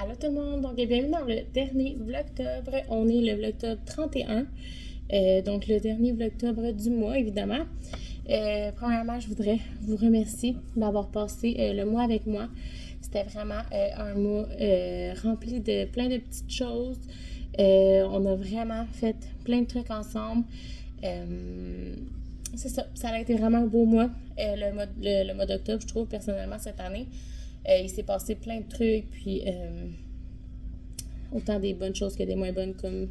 Allô tout le monde, donc bienvenue dans le dernier vlogtobre. On est le vlogtobre 31, donc le dernier vlogtobre du mois évidemment. Premièrement, je voudrais vous remercier d'avoir passé le mois avec moi. C'était vraiment un mois rempli de plein de petites choses. On a vraiment fait plein de trucs ensemble. C'est ça, ça a été vraiment un beau mois, le mois d'octobre, je trouve, personnellement, cette année. Il s'est passé plein de trucs, puis autant des bonnes choses que des moins bonnes, comme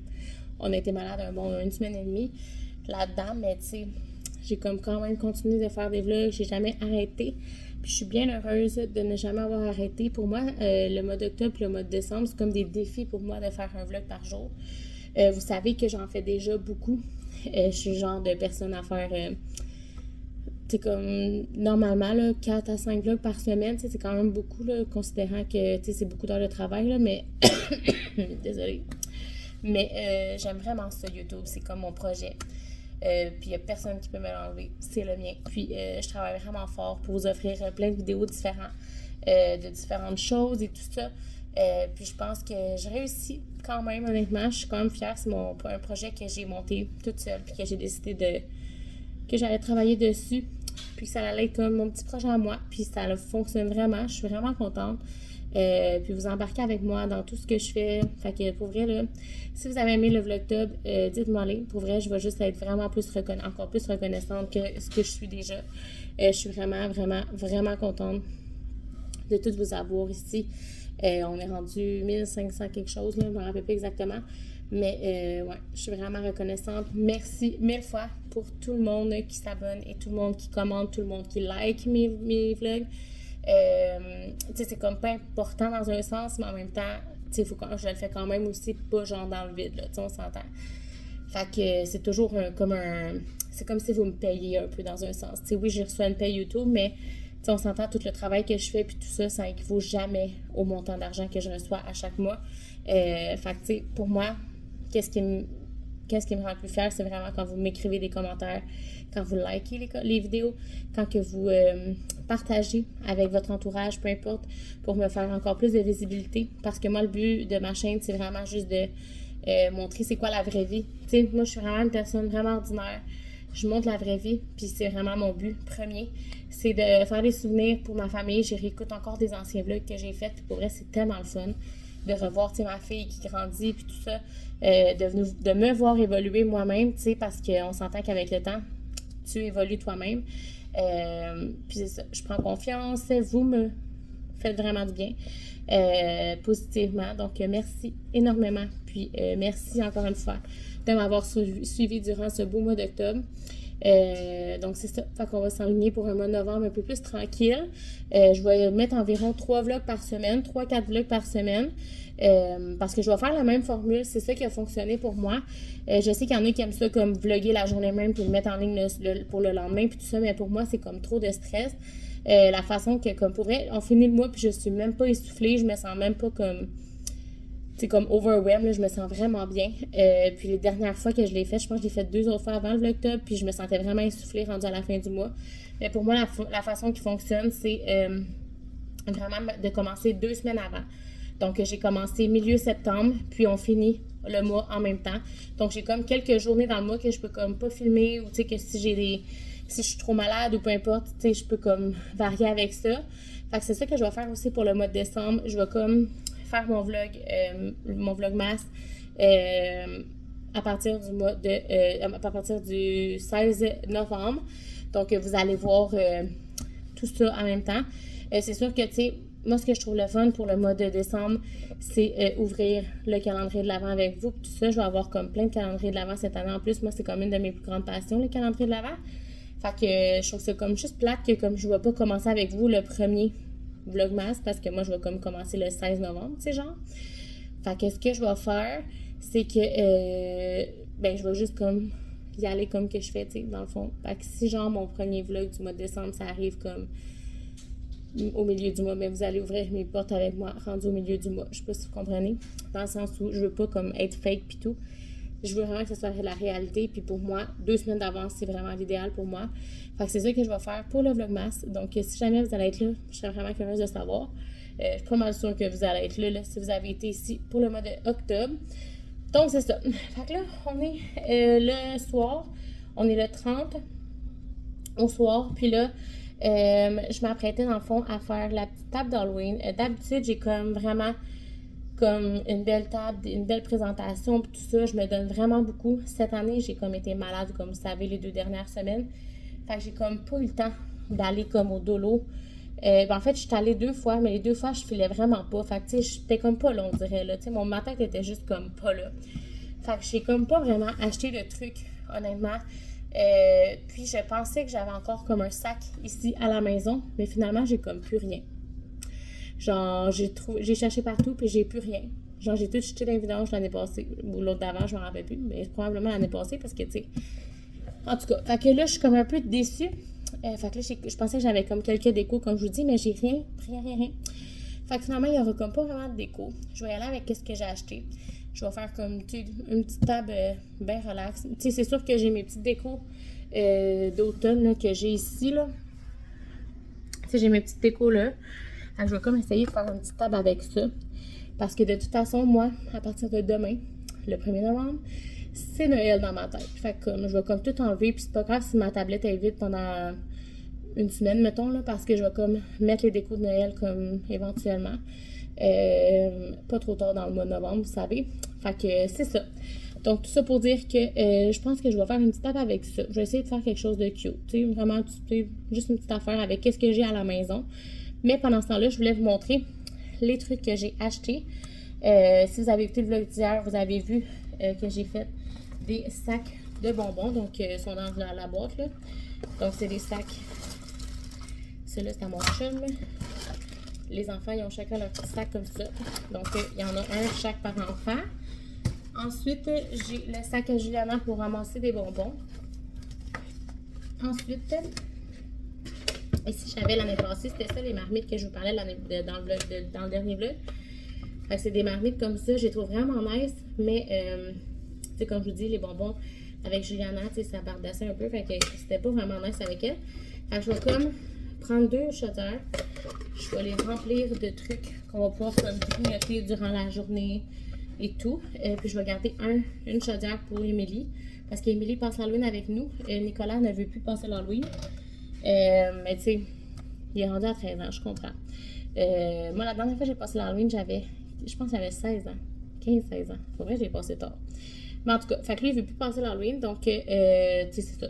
on a été malade une semaine et demie là-dedans, mais tu sais, j'ai comme quand même continué de faire des vlogs, j'ai jamais arrêté, puis je suis bien heureuse de ne jamais avoir arrêté. Pour moi, le mois d'octobre et le mois de décembre, c'est comme des défis pour moi de faire un vlog par jour. Vous savez que j'en fais déjà beaucoup. Je suis le genre de personne à faire... c'est comme, normalement, là, 4 à 5 vlogs par semaine, c'est quand même beaucoup, là, considérant que c'est beaucoup d'heures de travail, là, mais... Désolée. Mais j'aime vraiment ça, YouTube. C'est comme mon projet. Puis il n'y a personne qui peut me l'enlever. C'est le mien. Puis je travaille vraiment fort pour vous offrir plein de vidéos différentes, de différentes choses et tout ça. Puis je pense que je réussis quand même, honnêtement. Je suis quand même fière. C'est un projet que j'ai monté toute seule, puis que j'ai décidé que j'allais travailler dessus, puis que ça allait être comme mon petit projet à moi, puis ça fonctionne vraiment, je suis vraiment contente. Puis vous embarquez avec moi dans tout ce que je fais. Fait que pour vrai, là, si vous avez aimé le vlogtober, dites-moi les. Pour vrai, je vais juste être vraiment encore plus reconnaissante que ce que je suis déjà. Je suis vraiment, vraiment, vraiment contente de toutes vous avoir ici. On est rendu 1500 quelque chose, là, je ne me rappelle pas exactement. Mais ouais, je suis vraiment reconnaissante. Merci 1000 fois pour tout le monde qui s'abonne et tout le monde qui commente, tout le monde qui like mes vlogs. C'est comme pas important dans un sens, mais en même temps, je le fais quand même aussi pas genre dans le vide, là, on s'entend. Fait que c'est toujours c'est comme si vous me payiez un peu dans un sens. Oui, j'ai reçu une paye YouTube, mais on s'entend, tout le travail que je fais puis tout ça, ça n'équivaut jamais au montant d'argent que je reçois à chaque mois. Fait que pour moi, qu'est-ce qui me rend le plus fière, c'est vraiment quand vous m'écrivez des commentaires, quand vous likez les vidéos, quand que vous partagez avec votre entourage, peu importe, pour me faire encore plus de visibilité. Parce que moi, le but de ma chaîne, c'est vraiment juste de montrer c'est quoi la vraie vie. Moi, je suis vraiment une personne vraiment ordinaire. Je montre la vraie vie, puis c'est vraiment mon but premier. C'est de faire des souvenirs pour ma famille. Je réécoute encore des anciens vlogs que j'ai faits, puis pour vrai, c'est tellement le fun de revoir ma fille qui grandit, puis tout ça, de me voir évoluer moi-même, parce qu'on s'entend qu'avec le temps, tu évolues toi-même. Puis c'est ça, je prends confiance, vous me faites vraiment du bien, positivement. Donc, merci énormément. Puis, merci encore une fois de m'avoir suivi durant ce beau mois d'octobre. Donc, c'est ça. Fait qu'on va s'enligner pour un mois de novembre un peu plus tranquille. Je vais mettre environ 3 vlogs par semaine, 3-4 vlogs par semaine. Parce que je vais faire la même formule. C'est ça qui a fonctionné pour moi. Je sais qu'il y en a qui aiment ça comme vlogger la journée même puis le mettre en ligne pour le lendemain puis tout ça. Mais pour moi, c'est comme trop de stress. La façon que, comme pour vrai, on finit le mois puis je suis même pas essoufflée. Je me sens même pas comme... C'est comme overwhelmed, là, je me sens vraiment bien. Puis les dernières fois que je l'ai fait, je pense que je l'ai fait 2 autres fois avant le vlogtober, puis je me sentais vraiment essoufflée rendue à la fin du mois. Mais pour moi, la façon qui fonctionne, c'est vraiment de commencer 2 semaines avant. Donc, j'ai commencé milieu septembre, puis on finit le mois en même temps. Donc, j'ai comme quelques journées dans le mois que je peux comme pas filmer, ou tu sais, que si je suis trop malade ou peu importe, tu sais, je peux comme varier avec ça. Fait que c'est ça que je vais faire aussi pour le mois de décembre. Je vais comme faire mon vlogmas à partir du 16 novembre. Donc, vous allez voir tout ça en même temps. C'est sûr que, tu sais, moi, ce que je trouve le fun pour le mois de décembre, c'est ouvrir le calendrier de l'Avent avec vous. Puis tout ça, je vais avoir comme plein de calendriers de l'Avent cette année. En plus, moi, c'est comme une de mes plus grandes passions, le calendrier de l'Avent. Fait que je trouve ça comme juste plate que comme je vais pas commencer avec vous le premier vlogmas parce que moi, je vais comme commencer le 16 novembre, tu sais, genre. Fait que ce que je vais faire, c'est que, je vais juste comme y aller comme que je fais, tu sais, dans le fond. Fait que si, genre, mon premier vlog du mois de décembre, ça arrive comme au milieu du mois, mais vous allez ouvrir mes portes avec moi, rendu au milieu du mois. Je sais pas si vous comprenez. Dans le sens où je veux pas comme être fake pis tout. Je veux vraiment que ce soit la réalité. Puis pour moi, 2 semaines d'avance, c'est vraiment l'idéal pour moi. Fait que c'est ça que je vais faire pour le vlogmas. Donc, si jamais vous allez être là, je serais vraiment curieuse de savoir. Je suis pas mal sûre que vous allez être là si vous avez été ici pour le mois d'octobre. Donc, c'est ça. Fait que là, on est le soir. On est le 30 au soir. Puis là, je m'apprêtais dans le fond à faire la petite table d'Halloween. D'habitude, j'ai comme vraiment comme une belle table, une belle présentation, puis tout ça. Je me donne vraiment beaucoup. Cette année, j'ai comme été malade, comme vous savez, les 2 dernières semaines. Fait que j'ai comme pas eu le temps d'aller comme au dolo. En fait, je suis allée 2 fois, mais les 2 fois, je filais vraiment pas. Fait que, tu sais, j'étais comme pas là, on dirait, là. Tu sais, ma tête était juste comme pas là. Fait que j'ai comme pas vraiment acheté le truc, honnêtement. Puis, je pensais que j'avais encore comme un sac ici à la maison, mais finalement, j'ai comme plus rien. Genre, j'ai cherché partout, puis j'ai plus rien. Genre, j'ai tout jeté dans les vidanges l'année passée, ou l'autre d'avant, je m'en rappelle plus, mais probablement l'année passée, parce que, tu sais... En tout cas, fait que là, je suis comme un peu déçue. Fait que là, je pensais que j'avais comme quelques décos, comme je vous dis, mais j'ai rien. Fait que finalement, il n'y aura comme pas vraiment de déco. Je vais y aller avec ce que j'ai acheté. Je vais faire comme, tu sais, une petite table bien relax. Tu sais, c'est sûr que j'ai mes petites décos d'automne là, que j'ai ici, là. Tu sais, j'ai mes petites décos là. Fait que je vais comme essayer de faire une petite table avec ça. Parce que de toute façon, moi, à partir de demain, le 1er novembre, c'est Noël dans ma tête. Fait que comme je vais comme tout enlever, puis c'est pas grave si ma tablette est vide pendant une semaine, mettons, là, parce que je vais comme mettre les décos de Noël comme éventuellement. Pas trop tard dans le mois de novembre, vous savez. Fait que c'est ça. Donc tout ça pour dire que je pense que je vais faire une petite table avec ça. Je vais essayer de faire quelque chose de cute. Tu sais, vraiment, juste une petite affaire avec ce que j'ai à la maison. Mais pendant ce temps-là, je voulais vous montrer les trucs que j'ai achetés. Si vous avez écouté le vlog d'hier, vous avez vu que j'ai fait des sacs de bonbons. Donc, ils sont dans la boîte, là. Donc, c'est des sacs. Celui-là, c'est à mon chum. Les enfants, ils ont chacun leur petit sac comme ça. Donc, il y en a un chaque par enfant. Ensuite, j'ai le sac à Juliana pour ramasser des bonbons. Ensuite, ici, j'avais l'année passée, c'était ça les marmites que je vous parlais dans le dernier vlog. C'est des marmites comme ça, je les trouve vraiment nice, mais comme je vous dis, les bonbons avec Juliana, ça bardassait un peu, fait que c'était pas vraiment nice avec elle. Fait que je vais comme prendre 2 chaudières, je vais les remplir de trucs qu'on va pouvoir comme grignoter durant la journée et tout. Puis je vais garder une chaudière pour Émilie, parce qu'Émilie passe l'Halloween avec nous. Nicolas ne veut plus passer l'Halloween. Mais tu sais, il est rendu à 13 ans, je comprends. Moi, la dernière fois que j'ai passé l'Halloween, je pense que j'avais 16 ans. 15-16 ans. Pour vrai, je l'ai passé tard. Mais en tout cas, fait que lui, il veut plus passer l'Halloween, donc, tu sais, c'est ça.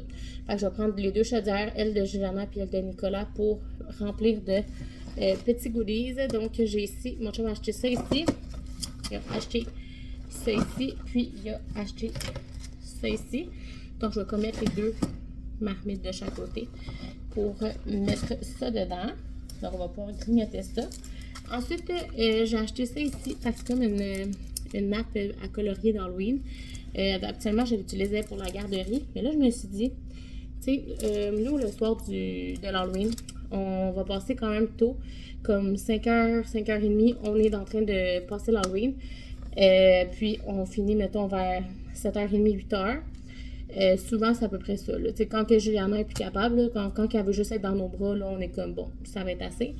Fait que je vais prendre les 2 chaudières, elle de Juliana puis elle de Nicolas, pour remplir de petits goodies. Donc, j'ai ici, mon chum a acheté ça ici. Il a acheté ça ici, puis il a acheté ça ici. Donc, je vais comme mettre les 2 marmites de chaque côté pour mettre ça dedans. Donc, on va pouvoir grignoter ça. Ensuite, j'ai acheté ça ici. C'est comme une nappe à colorier d'Halloween. Habituellement, je l'utilisais pour la garderie. Mais là, je me suis dit, tu sais, nous, le soir de l'Halloween, on va passer quand même tôt, comme 5h, 5h30. On est en train de passer l'Halloween. Puis, on finit, mettons, vers 7h30, 8h. Souvent, c'est à peu près ça. Là. Quand que Juliana est plus capable, là, quand elle veut juste être dans nos bras, là, on est comme bon, ça va être assez.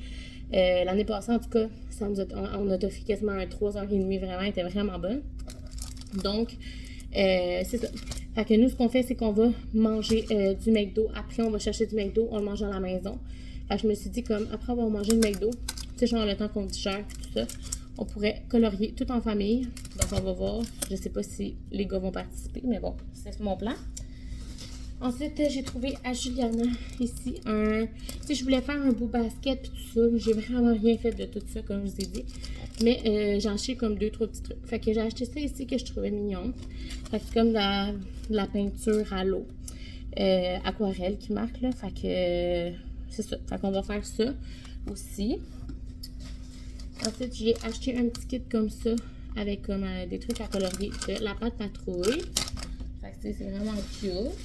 L'année passée, en tout cas, on a fait quasiment un 3h30, vraiment, elle était vraiment bonne. Donc, c'est ça. Fait que nous, ce qu'on fait, c'est qu'on va manger du McDo. Après, on va chercher du McDo, on le mange à la maison. Fait que je me suis dit, comme, après avoir mangé le McDo, tu sais, genre le temps qu'on digère, tout ça, on pourrait colorier tout en famille. Donc, on va voir. Je sais pas si les gars vont participer, mais bon, c'est mon plan. Ensuite, j'ai trouvé à Juliana, ici, Tu sais, je voulais faire un beau basket puis tout ça. J'ai vraiment rien fait de tout ça, comme je vous ai dit. Mais j'ai acheté comme 2-3 petits trucs. Fait que j'ai acheté ça ici que je trouvais mignon. Fait que c'est comme de la peinture à l'eau. Aquarelle qui marque, là. Fait que c'est ça. Fait qu'on va faire ça aussi. Ensuite, j'ai acheté un petit kit comme ça, avec comme des trucs à colorier de la pâte patrouille. Fait que c'est vraiment cute.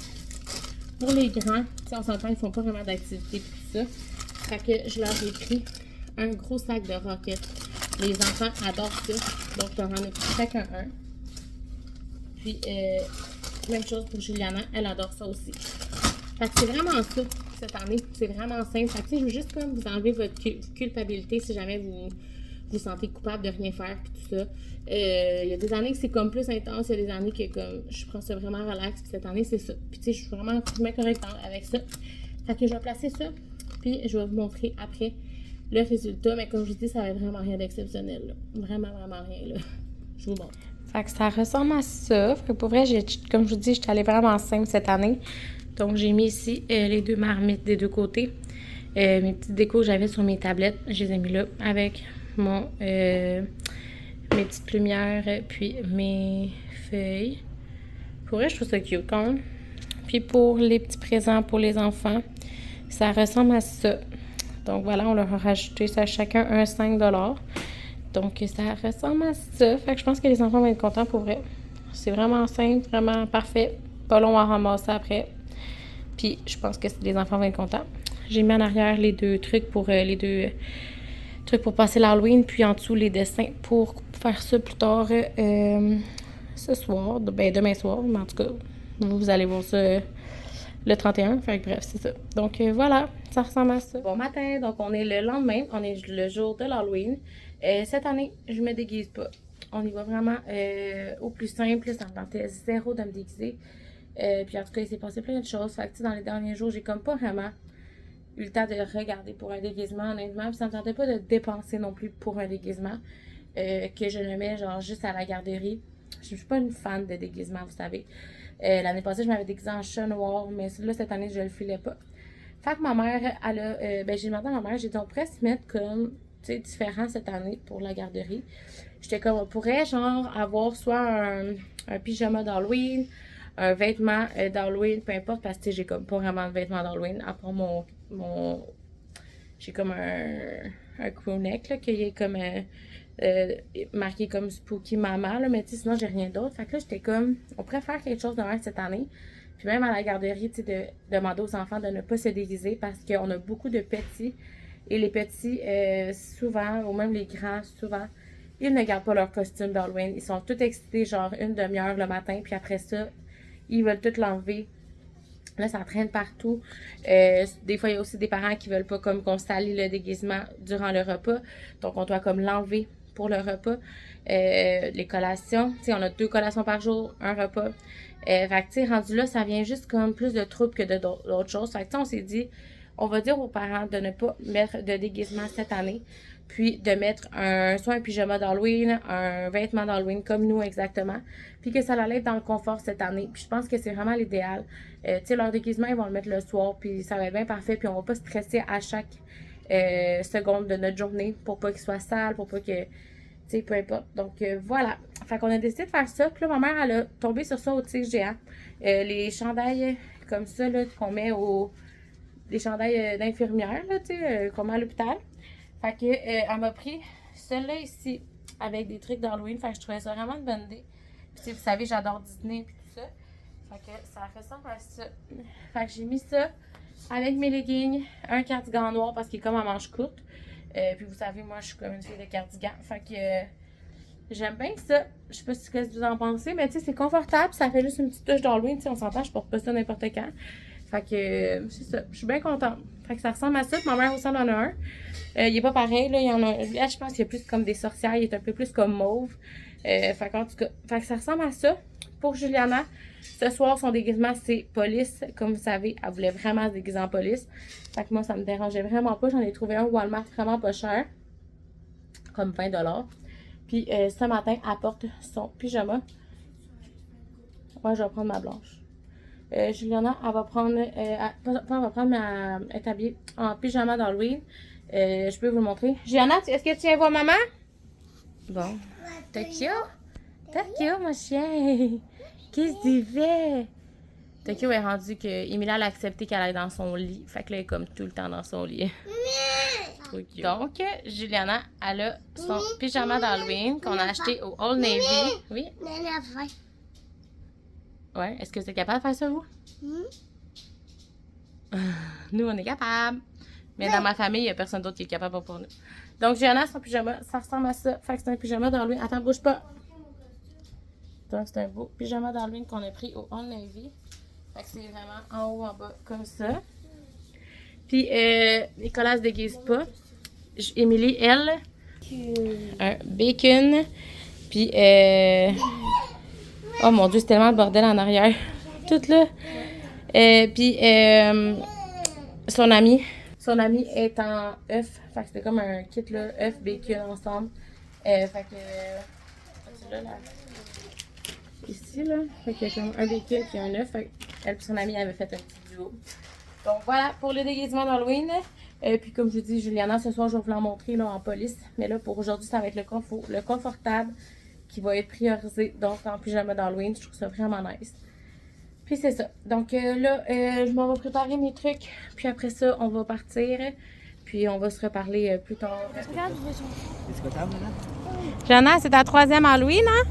Pour les grands, on s'entend, ils font pas vraiment d'activité et tout ça. Fait que je leur ai pris un gros sac de roquettes. Les enfants adorent ça. Donc, je leur en ai pris chacun un. Puis, même chose pour Juliana, elle adore ça aussi. Fait que c'est vraiment ça, cette année. C'est vraiment simple. Fait que, je veux juste comme vous enlever votre culpabilité si jamais vous vous sentez coupable de rien faire, puis tout ça. Il y a des années que c'est comme plus intense, il y a des années que comme je prends ça vraiment relax, puis cette année, c'est ça. Puis tu sais, je suis vraiment bien correcte avec ça. Fait que je vais placer ça, puis je vais vous montrer après le résultat, mais comme je vous dis, ça va être vraiment rien d'exceptionnel, là. Vraiment, vraiment rien, là. Je vous montre. Fait que ça ressemble à ça. Fait que pour vrai, comme je vous dis, j'étais allée vraiment simple cette année. Donc, j'ai mis ici les 2 marmites des 2 côtés. Mes petites décos que j'avais sur mes tablettes, je les ai mis là avec mes petites lumières, puis mes feuilles. Pour vrai, je trouve ça cute quand même. Puis pour les petits présents pour les enfants, ça ressemble à ça. Donc voilà, on leur a rajouté ça chacun un 5$. Donc ça ressemble à ça. Fait que je pense que les enfants vont être contents pour vrai. C'est vraiment simple, vraiment parfait. Pas long à ramasser après. Puis je pense que les enfants vont être contents. J'ai mis en arrière les 2 trucs pour pour passer l'Halloween, puis en dessous les dessins pour faire ça plus tard ce soir, ben demain soir, mais en tout cas, vous allez voir ça le 31, fait que bref, c'est ça. Donc voilà, ça ressemble à ça. Bon matin, donc on est le lendemain, on est le jour de l'Halloween. Cette année, je me déguise pas. On y va vraiment au plus simple, ça me tentait zéro de me déguiser. Puis en tout cas, il s'est passé plein de choses. Fait que dans les derniers jours, j'ai comme pas vraiment eu le temps de regarder pour un déguisement, honnêtement. Puis ça me tentait pas de dépenser non plus pour un déguisement que je le mets genre juste à la garderie. Je suis pas une fan de déguisement, vous savez. L'année passée, je m'avais déguisée en chat noir, mais là, cette année, je le filais pas. Fait que ma mère, elle a, j'ai demandé à ma mère, j'ai dit, on pourrait se mettre comme, tu sais, différent cette année pour la garderie. J'étais comme, on pourrait, genre, avoir soit un pyjama d'Halloween, un vêtement d'Halloween, peu importe, parce que j'ai comme pas vraiment de vêtements d'Halloween, à part j'ai comme un crew neck, là, qui est comme marqué comme Spooky Mama, là, mais tu sais, sinon j'ai rien d'autre. Fait que là, j'étais comme, on pourrait faire quelque chose de même cette année. Puis même à la garderie, tu sais, de demander aux enfants de ne pas se déguiser parce qu'on a beaucoup de petits. Et les petits, souvent, ou même les grands, souvent, ils ne gardent pas leur costume d'Halloween. Ils sont tous excités, genre une demi-heure le matin, puis après ça, ils veulent tout l'enlever. Là, ça traîne partout. Des fois, il y a aussi des parents qui veulent pas comme qu'on salit le déguisement durant le repas. Donc, on doit comme l'enlever pour le repas. Les collations, tu sais, on a 2 collations par jour, un repas. Fait que, tu sais, rendu là, ça vient juste comme plus de troubles que d'autres choses. Fait que, tu sais, on s'est dit, on va dire aux parents de ne pas mettre de déguisement cette année. Puis de mettre soit un pyjama d'Halloween, un vêtement d'Halloween comme nous exactement. Puis que ça allait être dans le confort cette année. Puis je pense que c'est vraiment l'idéal. Tu sais, leur déguisement, ils vont le mettre le soir. Puis ça va être bien parfait. Puis on va pas stresser à chaque seconde de notre journée pour pas qu'il soit sale, pour pas que... Tu sais, peu importe. Donc voilà. Fait qu'on a décidé de faire ça. Puis là, ma mère, elle a tombé sur ça au tige géant. Les chandails comme ça, là, qu'on met des chandails d'infirmière, là, tu sais, qu'on met à l'hôpital. Fait que, elle m'a pris celle-là ici, avec des trucs d'Halloween. Fait que je trouvais ça vraiment une bonne idée. Puis, vous savez, j'adore Disney et tout ça. Fait que ça ressemble à ça. Fait que j'ai mis ça avec mes leggings, un cardigan noir parce qu'il est comme à manche courte. Puis, vous savez, moi, je suis comme une fille de cardigan. Fait que, j'aime bien ça. Je sais pas ce que vous en pensez, mais tu sais, c'est confortable. Ça fait juste une petite touche d'Halloween. Tu sais, on s'entend, je porte pas ça n'importe quand. Fait que, c'est ça. Je suis bien contente. Fait que ça ressemble à ça. Ma mère aussi en a un. Il est pas pareil, là. Il y en a, là, je pense qu'il y a plus comme des sorcières. Il est un peu plus comme mauve. Fait qu'en tout cas, fait que ça ressemble à ça. Pour Juliana, ce soir, son déguisement, c'est police. Comme vous savez, elle voulait vraiment se déguiser en police. Fait que moi, ça me dérangeait vraiment pas. J'en ai trouvé un au Walmart vraiment pas cher. Comme 20$. Puis ce matin, elle porte son pyjama. Ouais, je vais prendre ma blanche. Juliana, elle va prendre, elle est habillée en pyjama d'Halloween. Je peux vous le montrer. Juliana, est-ce que tu viens voir maman? Bon. Tokyo? Tokyo, mon chien. Qu'est-ce que tu fais? Tokyo est rendu que Emilia a accepté qu'elle aille dans son lit. Fait que là, elle est comme tout le temps dans son lit. Donc, Juliana, elle a son pyjama d'Halloween qu'on a acheté au Old Navy. Oui? Ouais, est-ce que vous êtes capable de faire ça, vous? Nous, on est capable. Mais dans ma famille, il n'y a personne d'autre qui est capable pour nous. Donc, Juliana, son pyjama, ça ressemble à ça. Fait que c'est un pyjama d'Halloween. Attends, bouge pas. Donc, c'est un beau pyjama d'Halloween qu'on a pris au Old Navy. Fait que c'est vraiment en haut, en bas, comme ça. Puis, Nicolas se déguise pas. Émilie, elle, Un bacon. Puis, oh mon Dieu, c'est tellement le bordel en arrière. Tout là. Puis, son ami. Son ami est en œuf. Fait que c'était comme un kit là, œuf, bacon ensemble. Fait que. Là, ici, là. Fait qu'il y a comme un bacon et un œuf. Fait qu'elle et son ami avaient fait un petit duo. Donc voilà pour le déguisement d'Halloween. Puis comme je vous dis, Juliana, ce soir, je vais vous l'en montrer là, en police. Mais là, pour aujourd'hui, ça va être le confortable qui va être priorisé. Donc en pyjama d'Halloween, je trouve ça vraiment nice. Puis c'est ça. Donc là, je m'en vais préparer mes trucs. Puis après ça, on va partir. Puis on va se reparler plus tard. Jana, c'est ta 3e Halloween, hein?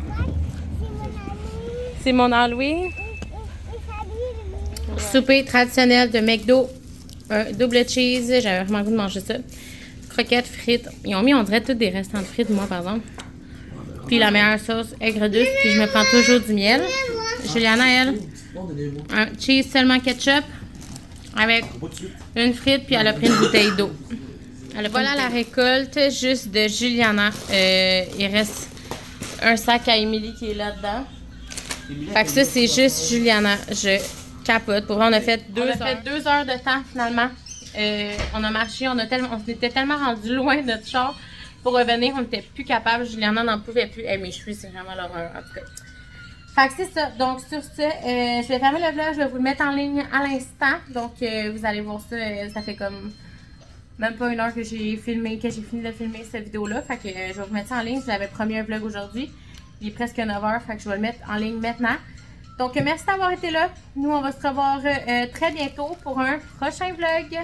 C'est mon Halloween. Souper traditionnel de McDo. Un double cheese. J'avais vraiment goût de manger ça. Croquettes, frites. Ils ont mis, on dirait, tous des restants de frites, moi, par exemple. Puis la meilleure sauce, aigre douce. Puis je me prends toujours du miel. Juliana, elle, un cheese seulement ketchup. Avec une frite, puis elle a pris une bouteille d'eau. Voilà la récolte juste de Juliana. Il reste un sac à Émilie qui est là-dedans. Fait que ça, c'est juste Juliana. Je capote. Pour vrai, on a fait 2 heures de temps finalement. On a marché, on était tellement rendu loin de notre char. Pour revenir, on n'était plus capable. Juliana n'en pouvait plus. Mes cheveux, c'est vraiment l'horreur, en tout cas. Fait que c'est ça. Donc, sur ce, je vais fermer le vlog. Je vais vous le mettre en ligne à l'instant. Donc, vous allez voir ça. Ça fait comme même pas 1 heure que j'ai fini de filmer cette vidéo-là. Fait que je vais vous mettre ça en ligne. Je vous avais promis un vlog aujourd'hui. Il est presque 9 heures. Fait que je vais le mettre en ligne maintenant. Donc, merci d'avoir été là. Nous, on va se revoir très bientôt pour un prochain vlog.